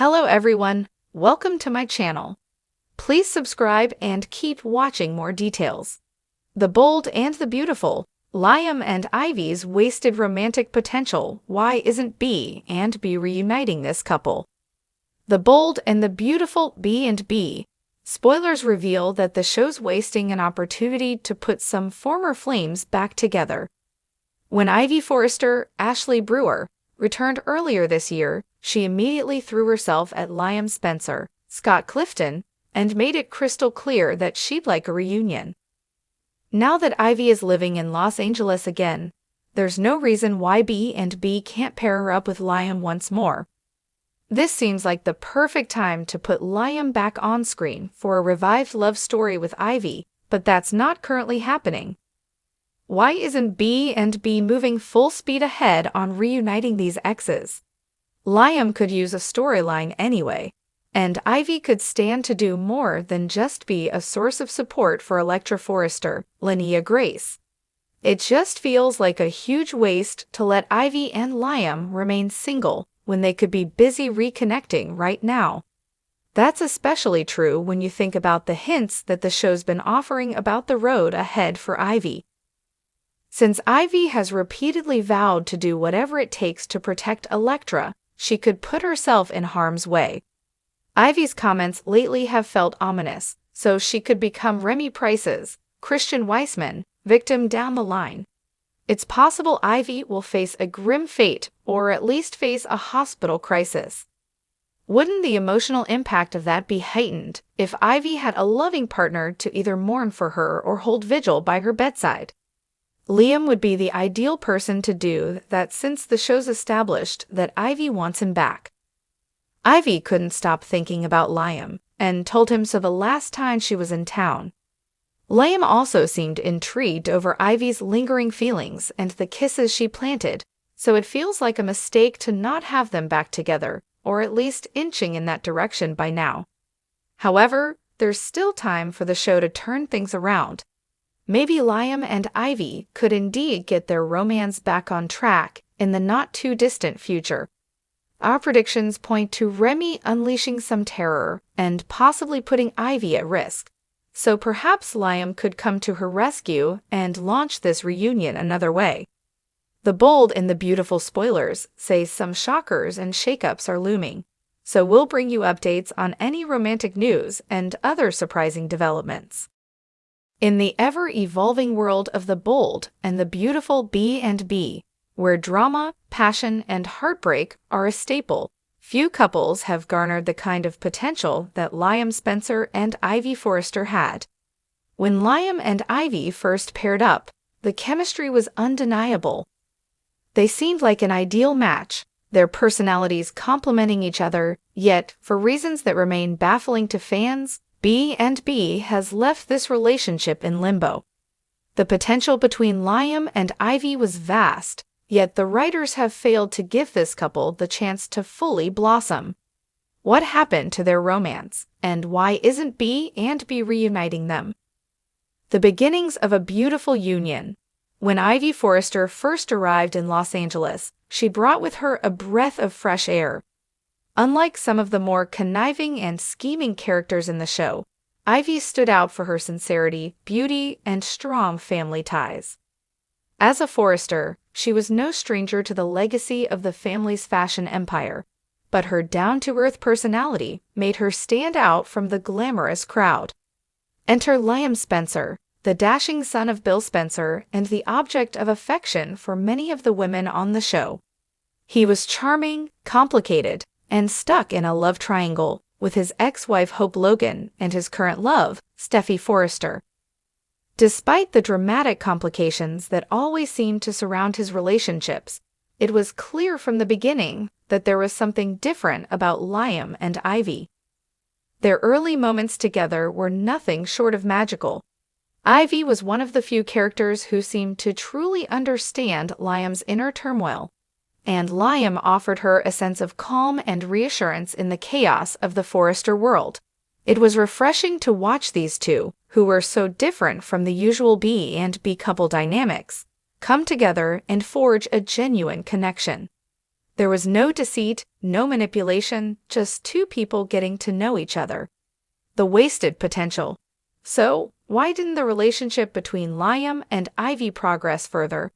Hello everyone, welcome to my channel. Please subscribe and keep watching more details. The Bold and the Beautiful, Liam and Ivy's wasted romantic potential. Why isn't B and B reuniting this couple? The Bold and the Beautiful B and B. Spoilers reveal that the show's wasting an opportunity to put some former flames back together. When Ivy Forrester, Ashley Brewer, returned earlier this year, she immediately threw herself at Liam Spencer, Scott Clifton, and made it crystal clear that she'd like a reunion. Now that Ivy is living in Los Angeles again, there's no reason why B and B can't pair her up with Liam once more. This seems like the perfect time to put Liam back on screen for a revived love story with Ivy, but that's not currently happening. Why isn't B and B moving full speed ahead on reuniting these exes? Liam could use a storyline anyway, and Ivy could stand to do more than just be a source of support for Electra Forrester, Linnea Grace. It just feels like a huge waste to let Ivy and Liam remain single when they could be busy reconnecting right now. That's especially true when you think about the hints that the show's been offering about the road ahead for Ivy. Since Ivy has repeatedly vowed to do whatever it takes to protect Electra, she could put herself in harm's way. Ivy's comments lately have felt ominous, so she could become Remy Price's Christian Weissman victim down the line. It's possible Ivy will face a grim fate or at least face a hospital crisis. Wouldn't the emotional impact of that be heightened if Ivy had a loving partner to either mourn for her or hold vigil by her bedside? Liam would be the ideal person to do that since the show's established that Ivy wants him back. Ivy couldn't stop thinking about Liam and told him so the last time she was in town. Liam also seemed intrigued over Ivy's lingering feelings and the kisses she planted, so it feels like a mistake to not have them back together, or at least inching in that direction by now. However, there's still time for the show to turn things around. Maybe Liam and Ivy could indeed get their romance back on track in the not-too-distant future. Our predictions point to Remy unleashing some terror and possibly putting Ivy at risk, so perhaps Liam could come to her rescue and launch this reunion another way. The Bold and the Beautiful spoilers say some shockers and shakeups are looming, so we'll bring you updates on any romantic news and other surprising developments. In the ever-evolving world of The Bold and the Beautiful B and B, where drama, passion, and heartbreak are a staple, few couples have garnered the kind of potential that Liam Spencer and Ivy Forrester had. When Liam and Ivy first paired up, the chemistry was undeniable. They seemed like an ideal match, their personalities complementing each other, yet, for reasons that remain baffling to fans, B and B has left this relationship in limbo. The potential between Liam and Ivy was vast, yet the writers have failed to give this couple the chance to fully blossom. What happened to their romance, and why isn't B and B reuniting them? The beginnings of a beautiful union. When Ivy Forrester first arrived in Los Angeles, she brought with her a breath of fresh air. Unlike some of the more conniving and scheming characters in the show, Ivy stood out for her sincerity, beauty, and strong family ties. As a Forrester, she was no stranger to the legacy of the family's fashion empire, but her down-to-earth personality made her stand out from the glamorous crowd. Enter Liam Spencer, the dashing son of Bill Spencer and the object of affection for many of the women on the show. He was charming, complicated, and stuck in a love triangle with his ex-wife Hope Logan and his current love, Steffi Forrester. Despite the dramatic complications that always seemed to surround his relationships, it was clear from the beginning that there was something different about Liam and Ivy. Their early moments together were nothing short of magical. Ivy was one of the few characters who seemed to truly understand Liam's inner turmoil, and Liam offered her a sense of calm and reassurance in the chaos of the Forrester world. It was refreshing to watch these two, who were so different from the usual B and B couple dynamics, come together and forge a genuine connection. There was no deceit, no manipulation, just two people getting to know each other. The wasted potential. So, why didn't the relationship between Liam and Ivy progress further?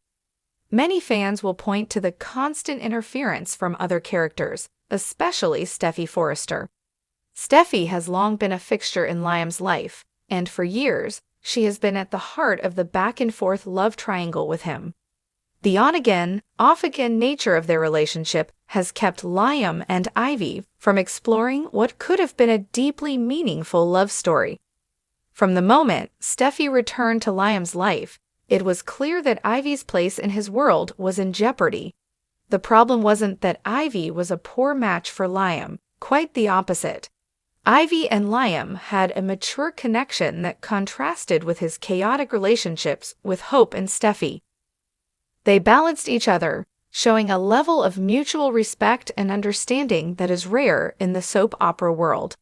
Many fans will point to the constant interference from other characters, especially Steffy Forrester. Steffy has long been a fixture in Liam's life, and for years, she has been at the heart of the back-and-forth love triangle with him. The on-again, off-again nature of their relationship has kept Liam and Ivy from exploring what could have been a deeply meaningful love story. From the moment Steffy returned to Liam's life, it was clear that Ivy's place in his world was in jeopardy. The problem wasn't that Ivy was a poor match for Liam, quite the opposite. Ivy and Liam had a mature connection that contrasted with his chaotic relationships with Hope and Steffy. They balanced each other, showing a level of mutual respect and understanding that is rare in the soap opera world.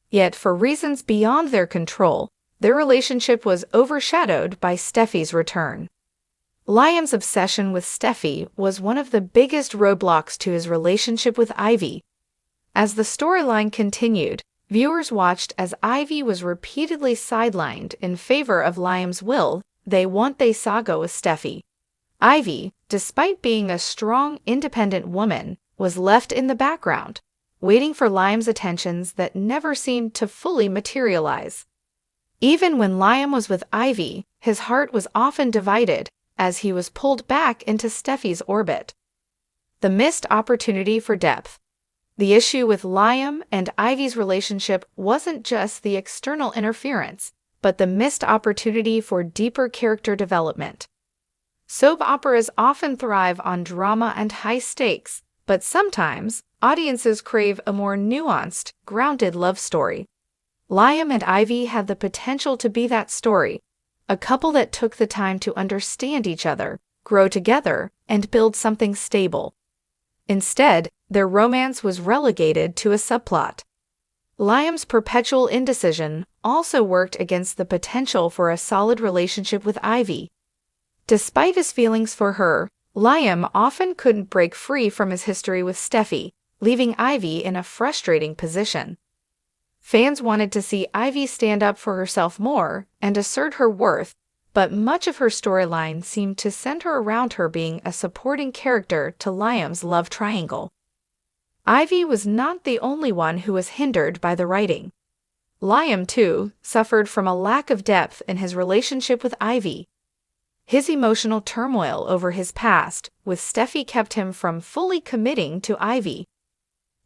Yet, for reasons beyond their control, their relationship was overshadowed by Steffy's return. Liam's obsession with Steffy was one of the biggest roadblocks to his relationship with Ivy. As the storyline continued, viewers watched as Ivy was repeatedly sidelined in favor of Liam's they saga with Steffy. Ivy, despite being a strong, independent woman, was left in the background, waiting for Liam's attentions that never seemed to fully materialize. Even when Liam was with Ivy, his heart was often divided, as he was pulled back into Steffy's orbit. The missed opportunity for depth. The issue with Liam and Ivy's relationship wasn't just the external interference, but the missed opportunity for deeper character development. Soap operas often thrive on drama and high stakes, but sometimes audiences crave a more nuanced, grounded love story. Liam and Ivy had the potential to be that story, a couple that took the time to understand each other, grow together, and build something stable. Instead, their romance was relegated to a subplot. Liam's perpetual indecision also worked against the potential for a solid relationship with Ivy. Despite his feelings for her, Liam often couldn't break free from his history with Steffy, leaving Ivy in a frustrating position. Fans wanted to see Ivy stand up for herself more and assert her worth, but much of her storyline seemed to center around her being a supporting character to Liam's love triangle. Ivy was not the only one who was hindered by the writing. Liam, too, suffered from a lack of depth in his relationship with Ivy. His emotional turmoil over his past with Steffy kept him from fully committing to Ivy.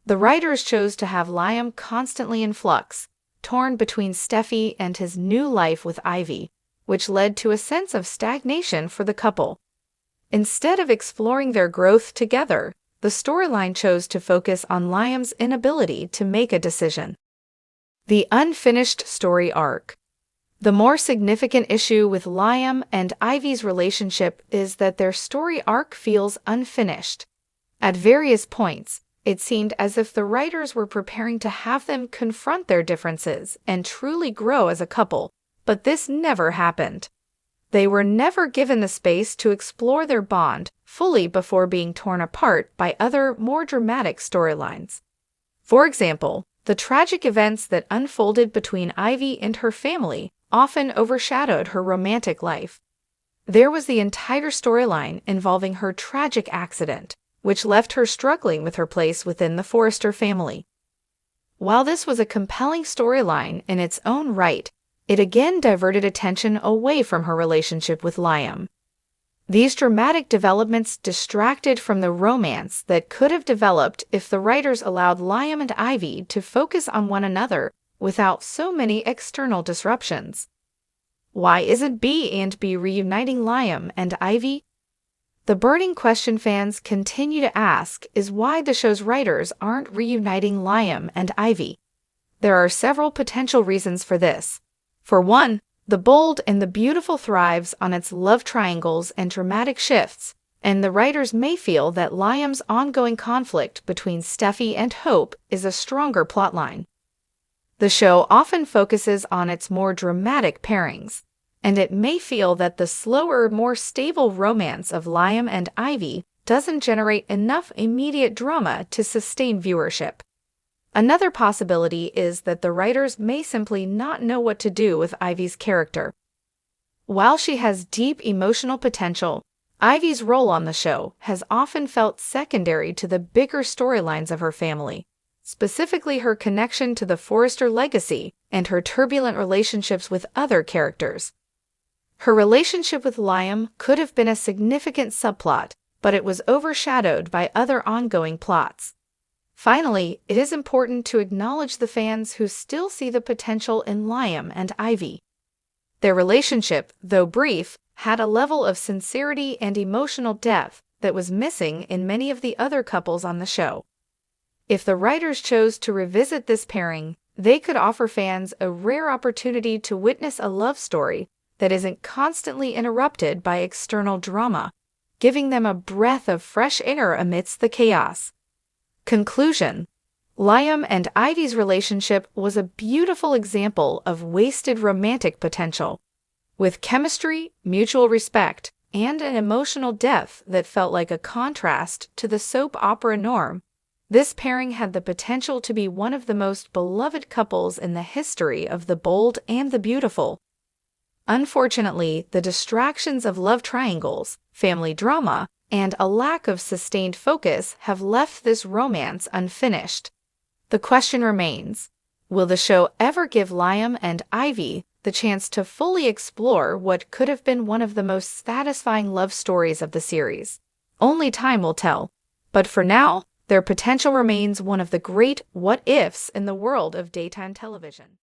The writers chose to have Liam constantly in flux, torn between Steffy and his new life with Ivy, which led to a sense of stagnation for the couple. Instead of exploring their growth together, the storyline chose to focus on Liam's inability to make a decision. The unfinished story arc. The more significant issue with Liam and Ivy's relationship is that their story arc feels unfinished. At various points, it seemed as if the writers were preparing to have them confront their differences and truly grow as a couple, but this never happened. They were never given the space to explore their bond fully before being torn apart by other, more dramatic storylines. For example, the tragic events that unfolded between Ivy and her family often overshadowed her romantic life. There was the entire storyline involving her tragic accident, which left her struggling with her place within the Forrester family. While this was a compelling storyline in its own right, it again diverted attention away from her relationship with Liam. These dramatic developments distracted from the romance that could have developed if the writers allowed Liam and Ivy to focus on one another without so many external disruptions. Why isn't B&B reuniting Liam and Ivy? The burning question fans continue to ask is why the show's writers aren't reuniting Liam and Ivy. There are several potential reasons for this. For one, The Bold and the Beautiful thrives on its love triangles and dramatic shifts, and the writers may feel that Liam's ongoing conflict between Steffy and Hope is a stronger plotline. The show often focuses on its more dramatic pairings, and it may feel that the slower, more stable romance of Liam and Ivy doesn't generate enough immediate drama to sustain viewership. Another possibility is that the writers may simply not know what to do with Ivy's character. While she has deep emotional potential, Ivy's role on the show has often felt secondary to the bigger storylines of her family, specifically her connection to the Forrester legacy and her turbulent relationships with other characters. Her relationship with Liam could have been a significant subplot, but it was overshadowed by other ongoing plots. Finally, it is important to acknowledge the fans who still see the potential in Liam and Ivy. Their relationship, though brief, had a level of sincerity and emotional depth that was missing in many of the other couples on the show. If the writers chose to revisit this pairing, they could offer fans a rare opportunity to witness a love story that isn't constantly interrupted by external drama, giving them a breath of fresh air amidst the chaos. Conclusion: Liam and Ivy's relationship was a beautiful example of wasted romantic potential. With chemistry, mutual respect, and an emotional depth that felt like a contrast to the soap opera norm, this pairing had the potential to be one of the most beloved couples in the history of The Bold and the Beautiful. Unfortunately, the distractions of love triangles, family drama, and a lack of sustained focus have left this romance unfinished. The question remains, will the show ever give Liam and Ivy the chance to fully explore what could have been one of the most satisfying love stories of the series? Only time will tell. But for now, their potential remains one of the great what-ifs in the world of daytime television.